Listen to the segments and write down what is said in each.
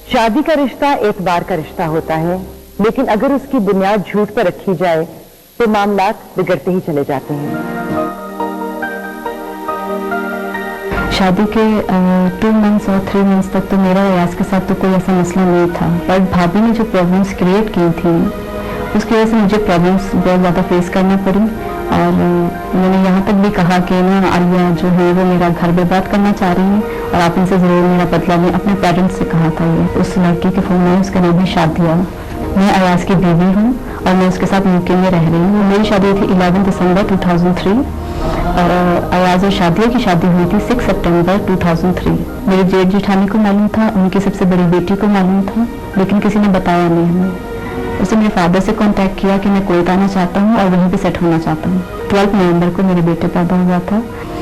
शादी का रिश्ता एक बार का रिश्ता होता है, लेकिन अगर उसकी बुनियाद झूठ पर रखी जाए तो मामलात बिगड़ते ही चले जाते हैं। शादी के 2 मंथ्स और 3 मंथ्स तक तो मेरा अयाज के साथ तो कोई ऐसा मसला नहीं था, बट भाभी ने जो प्रॉब्लम्स क्रिएट की थी उसकी वजह से मुझे प्रॉब्लम्स बहुत ज़्यादा फेस करना पड़ी। और मैंने यहाँ तक भी कहा कि ना आलिया जो है वो मेरा घर बर्बाद करना चाह रही है और आप इनसे ज़रूर मेरा बदला लें। अपने पेरेंट्स से कहा था ये। उस लड़की के फ़ोन में, उसका नाम है शादिया। मैं अयाज की बीवी हूँ और मैं उसके साथ यूके में रह रही हूँ। मेरी शादी थी 11 दिसंबर 2003 और अयाज और शादिया की शादी हुई थी 6 सितंबर 2003। मेरी जेठ जेठानी को मालूम था, उनकी सबसे बड़ी बेटी को मालूम था, लेकिन किसी ने बताया नहीं हमें। उसने मेरे फादर से कांटेक्ट किया कि मैं कोयटा आना चाहता हूँ और वहीं पे सेट होना चाहता हूँ। 12 नवंबर को मेरे बेटे पैदा हुआ था।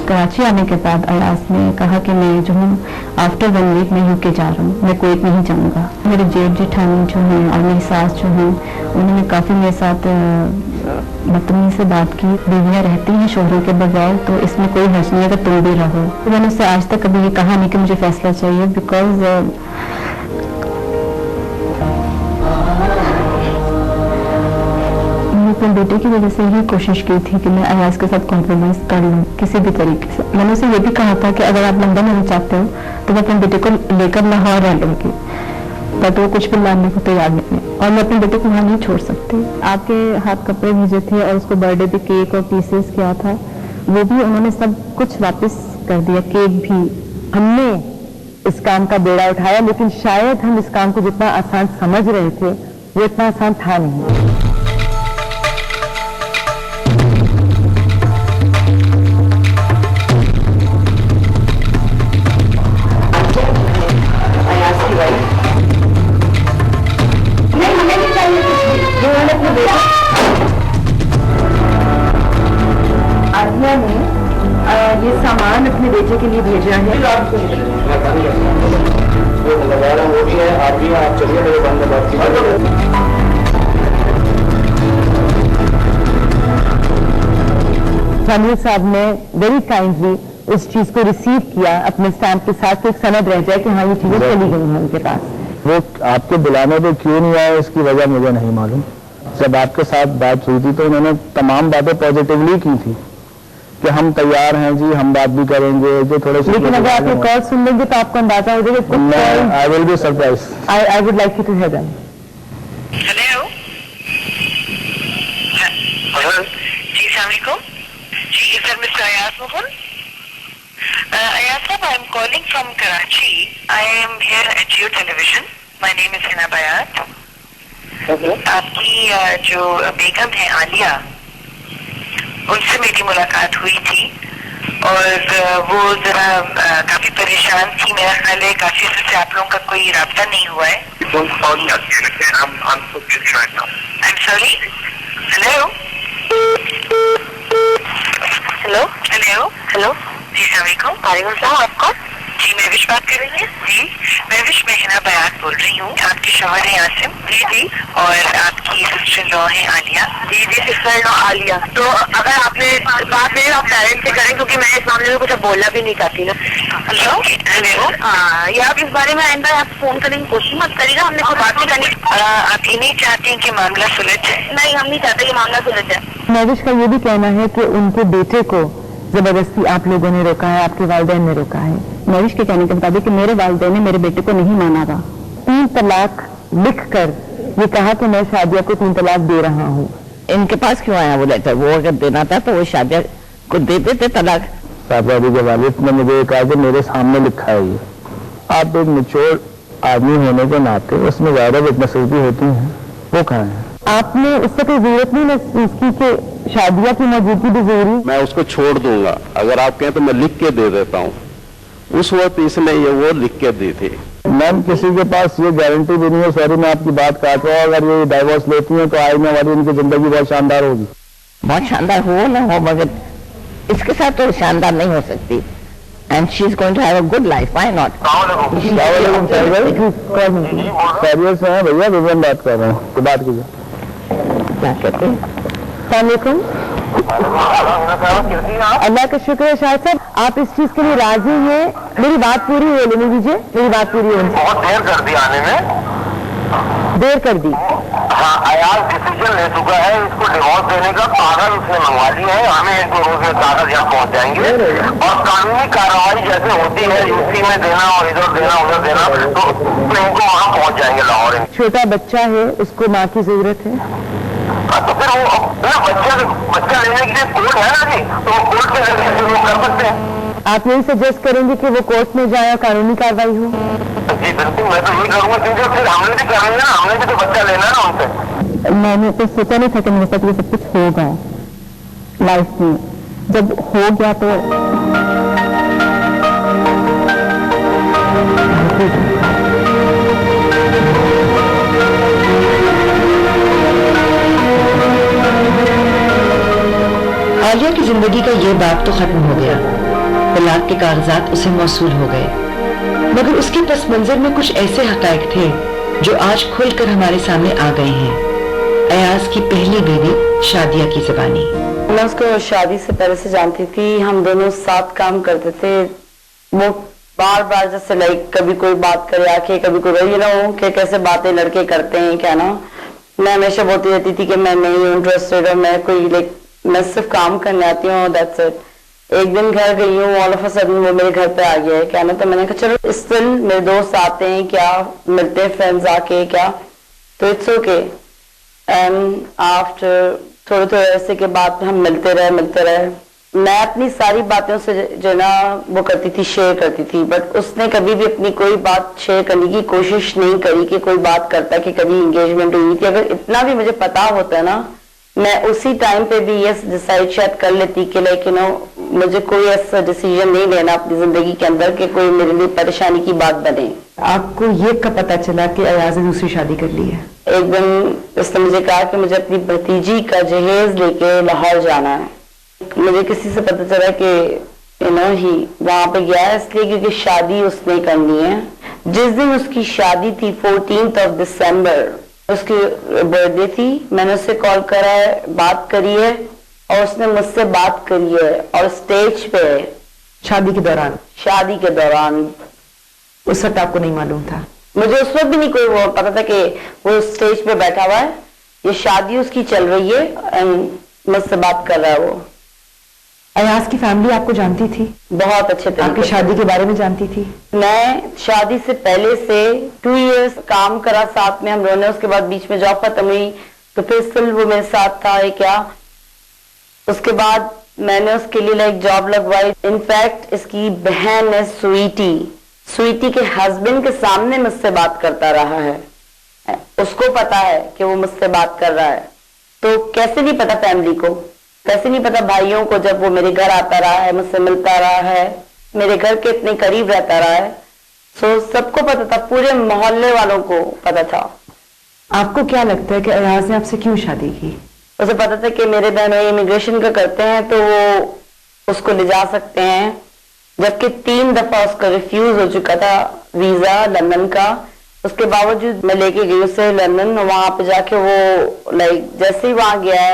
कराची आने के बाद अयाज ने कहा कि मैं जो हूँ आफ्टर 1 वीक मैं यूके जा रहा हूँ, मैं कोयट नहीं जाऊँगा। मेरे जेठ जेठानी जो हैं और मेरी सास जो हैं उन्होंने काफ़ी मेरे साथ बदतमीजी से बात की। बीवियाँ रहती हैं शोहरों के बगैर तो इसमें कोई हर्ज नहीं अगर तुम भी रहो। तो मैंने उससे आज तक कभी ये कहा नहीं कि मुझे फैसला चाहिए, बिकॉज अपने बेटे की वजह से ही कोशिश की थी कि मैं अयाज के साथ कॉम्प्रोमाइज कर लूँ किसी भी तरीके से। मैंने उसे ये भी कहा था कि अगर आप लंदन आना चाहते हो तो मैं अपने बेटे को लेकर लाहौर रह लूँगी, बट वो कुछ भी लाने को तैयार नहीं है और मैं अपने बेटे को वहाँ नहीं छोड़ सकती। आपके हाथ कपड़े भेजे थे और उसको बर्थडे पे केक और पीसेस किया था, वो भी उन्होंने सब कुछ वापस कर दिया, केक भी। हमने इस काम का बेड़ा उठाया, लेकिन शायद हम इस काम को जितना आसान समझ रहे थे वो इतना आसान था नहीं। आलिया ने ये सामान अपने बेटे के लिए भेजा है। वो भी है, आप भी हैं, आप चलिए मेरे बंद बात कीजिए। साहब ने वेरी काइंडली उस चीज को रिसीव किया अपने स्टैंप के साथ, एक सनद रह जाए कि हाँ ये चीजें चली गई हैं उनके पास। वो आपके बुलाने पे क्यों नहीं आया इसकी वजह मुझे नहीं मालूम। जब आपके साथ बात हुई थी तो उन्होंने तमाम बातें पॉजिटिवली की थी कि हम तैयार हैं जी, हम बात भी करेंगे जो थोड़े से। लेकिन अगर आप एक और सुन लेंगे तो आपको अंदाजा हो जाएगा। I will be surprise. I would like you to hear them. Hello ji, अस्सलाम वालेकुम जी, सर मिस्टर अयाज मोहन। अयाज साहब, I am calling from Karachi. I am here at Geo television. My name is Hina Bayat. आपकी जो बेगम है आलिया, उनसे मेरी मुलाकात हुई थी और वो जरा काफी परेशान थी। मेरा ख्याल है काफी अर्से से आप लोगों का कोई राब्ता नहीं हुआ है। I am sorry. Hello hello hello hello ji, अस्सलाम वालेकुम। वालेकुम सलाम। आप कौन? जी, मैं विश बात कर रही हूँ। जी, मैं विश में हिना बयात बोल रही हूँ। आपके शौहर है आसिम। जी जी। और आपकी सिस्टर इन लॉ है आलिया। जी जी, सिस्टर इन लॉ आलिया। तो अगर आपने बात नहीं आप पेरेंट्स से करें, क्योंकि मैं इस मामले में कुछ बोलना भी नहीं चाहती ना। हेलो हेलो, ये आप इस बारे में आइंदा आप फोन करने की कोशिश मत करिएगा, हमने कोई बात नहीं करनी। आप ये नहीं चाहते हैं कि मामला सुलझ जाए? नहीं, हम नहीं चाहते कि मामला सुलझ जाए। नविश का ये भी कहना है कि उनके बेटे को जबरदस्ती आप लोगों ने रोका है, आपके वालिदैन ने रोका है। नविश के कहने के मुताबिक कि मेरे वालिदैन ने मेरे बेटे को नहीं माना था। 3 तलाक लिख कर ये कहा कि मैं शादिया को 3 तलाक दे रहा हूँ। इनके पास क्यों आया वो लेटर? वो अगर देना था तो वो शादिया को दे देते तलाक। साहबादी के वालिद ने मुझे कहा कि मेरे सामने लिखा है ये। आप एक मैच्योर आदमी होने के नाते उसमें ज्यादा विटनेसेस भी होती हैं, वो कहाँ है? आपने उससे कोई जरूरत नहीं महसूस की कि शादिया की मौजूदगी भी जरूरी? मैं उसको छोड़ दूंगा, अगर आप कहें तो मैं लिख के दे देता हूँ। उस वक्त इसने ये वो लिख के दी थी। मैम किसी के पास ये गारंटी भी नहीं है, सॉरी मैं आपकी बात काट रहा हूँ, अगर ये डाइवोर्स लेती हैं तो आने वाली उनकी जिंदगी बहुत शानदार होगी। बहुत शानदार हो ना हो, मगर इसके साथ तो शानदार नहीं हो सकती। And she's going to have a good life. Why not? खैरियत से हैं भैया, विवेन बात कर रहे हैं, तो बात कीजिए। क्या कहते हैं? अस्सलाम वालेकुम। अल्लाह का शुक्र है शायद साहब, आप इस चीज के लिए राजी हैं? मेरी बात पूरी हो लेने दीजिए, मेरी बात पूरी हो। बहुत देर कर दी आने में। देर कर दी? हाँ, अयाज डिसीजन ले चुका है इसको डिवोर्स देने का, कागज उसने मंगवा लिए हैं, हमें इनको रोज कागज यहाँ पहुँच जाएंगे और कानूनी कार्रवाई जैसे होती है यूपी में देना और इधर देना उधर देना, तो इनको वहाँ पहुँच जाएंगे लाहौर। छोटा बच्चा है, उसको माँ की जरूरत है। तो फिर वो बच्चा लेने के लिए कोर्ट है ना जी, तो वो कोर्ट के जरिए शुरू कर सकते हैं। आप यही सजेस्ट करेंगे कि वो कोर्ट में जाए और कानूनी कार्रवाई हो? जी बिल्कुल, मैं तो यही करूँगा, क्योंकि फिर हमने भी करेंगे ना, हमने भी तो बच्चा लेना ना उनसे। मैंने तो सोचा नहीं था कि मेरे साथ ये सब कुछ होगा लाइफ में, जब हो गया तो आलिया की जिंदगी का ये बाप तो खत्म हो गया, तलाक के कागजात उसे मौसूल हो गए, मगर उसके पस मंजर में कुछ ऐसे हकायक थे जो आज खुलकर हमारे सामने आ गए हैं। अयाज की पहली बीवी शादिया की ज़बानी। मैं उसको शादी से पहले से जानती थी, हम दोनों साथ काम करते थे। वो बार बार जैसे लाइक कभी कोई बात करे आके, कभी कोई यू नो कि कैसे बातें लड़के करते हैं क्या ना, मैं हमेशा बोलती रहती थी कि मैं नहीं इंटरेस्टेड, और मैं कोई लाइक मैं सिर्फ काम करने आती हूँ, दैट्स इट। एक दिन घर गई हूँ, ऑल ऑफ अ सडन वो मेरे घर पे आ गया है क्या ना, तो मैंने कहा चलो स्टिल मेरे दोस्त आते हैं क्या, मिलते हैं फ्रेंड्स आके क्या, तो इट्स ओके। एंड आफ्टर थोड़े थोड़े ऐसे के बाद हम मिलते रहे। मैं अपनी सारी बातें उससे जो ना वो करती थी, शेयर करती थी, बट उसने कभी भी अपनी कोई बात शेयर करने की कोशिश नहीं करी कि कोई बात करता कि कभी एंगेजमेंट हुई थी। अगर इतना भी मुझे पता होता ना, मैं उसी टाइम पे भी ये डिसाइड शायद कर लेती कि लाइक यू नो मुझे कोई ऐसा डिसीजन नहीं लेना अपनी जिंदगी के अंदर कि कोई मेरे लिए परेशानी की बात बने। आपको ये कब पता चला कि अयाज ने दूसरी शादी कर ली है? एक दिन उसने मुझे कहा कि मुझे अपनी भतीजी का जहेज लेके लाहौर जाना है। मुझे किसी से पता चला कि यू नो ही वहां पे गया है इसलिए क्योंकि शादी उसने करनी है। जिस दिन उसकी शादी थी 14 दिसंबर, उसकी बर्थडे थी, मैंने उससे कॉल करा है, बात करी है और उसने मुझसे बात करी है और स्टेज पे शादी के दौरान उस वक्त आपको नहीं मालूम था? मुझे उस वक्त भी नहीं कोई वो पता था कि वो स्टेज पे बैठा हुआ है, ये शादी उसकी चल रही है एंड मुझसे बात कर रहा है। वो अयाज की फैमिली आपको जानती थी? बहुत अच्छे तरीके आपकी शादी के बारे में जानती थी? मैं शादी से पहले से 2 इयर्स काम करा साथ में हम दोनों ने, उसके बाद बीच में जॉब खत्म हुई तो फिर स्टिल वो मेरे साथ था है क्या। उसके बाद मैंने उसके लिए लाइक जॉब लगवाई। इनफैक्ट इसकी बहन है स्वीटी के हस्बैंड के सामने मुझसे बात करता रहा है, उसको पता है कि वो मुझसे बात कर रहा है। तो कैसे नहीं पता फैमिली को, कैसे नहीं पता भाइयों को, जब वो मेरे घर आता रहा है, मुझसे मिलता रहा है, मेरे घर के इतने करीब रहता रहा है, सो सबको पता था, पूरे मोहल्ले वालों को पता था। आपको क्या लगता है कि अयाज ने आपसे क्यों शादी की? उसे पता था कि मेरे बहनों इमिग्रेशन का करते हैं तो वो उसको ले जा सकते हैं, जबकि 3 दफा उसका रिफ्यूज हो चुका था वीजा लंदन का। उसके बावजूद मैं लेके गई उसे लंदन, वहां पे जाके वो लाइक जैसे ही वहां गया,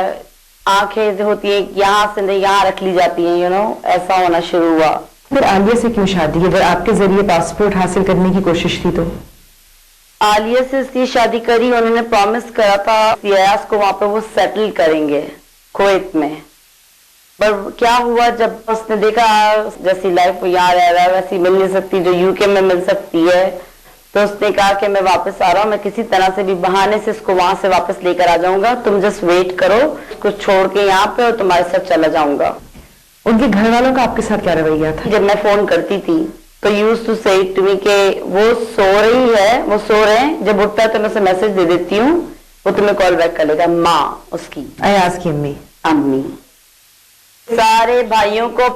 आंखें जो होती है यहाँ से यहाँ रख ली जाती हैं, यू नो ऐसा होना शुरू हुआ। फिर आलिया से क्यों शादी? अगर आपके जरिए पासपोर्ट हासिल करने की कोशिश थी तो? आलिया से इसलिए शादी करी, उन्होंने प्रॉमिस करा था अयाज को वहां पे वो सेटल करेंगे कुवैत में, पर क्या हुआ जब उसने देखा जैसी लाइफ यहाँ रह रहा है वैसी मिल नहीं सकती जो यूके में मिल सकती है, तो उसने कहा कि मैं वापस आ रहा हूँ, मैं किसी तरह से भी बहाने से इसको वहां से वापस लेकर आ जाऊंगा, तुम जस्ट वेट करो, उसको छोड़ के यहाँ पे और तुम्हारे साथ चला जाऊंगा। उनके घर वालों का आपके साथ क्या रवैया था? जब मैं फोन करती थी तो यूज्ड टू से टू मी कि वो सो रही है, वो सो रहे हैं, जब उठता है तो मैं उसे मैसेज दे देती हूँ, वो तुम्हें कॉल बैक कर लेगा। माँ उसकी, अयाज की अम्मी सारे भाइयों को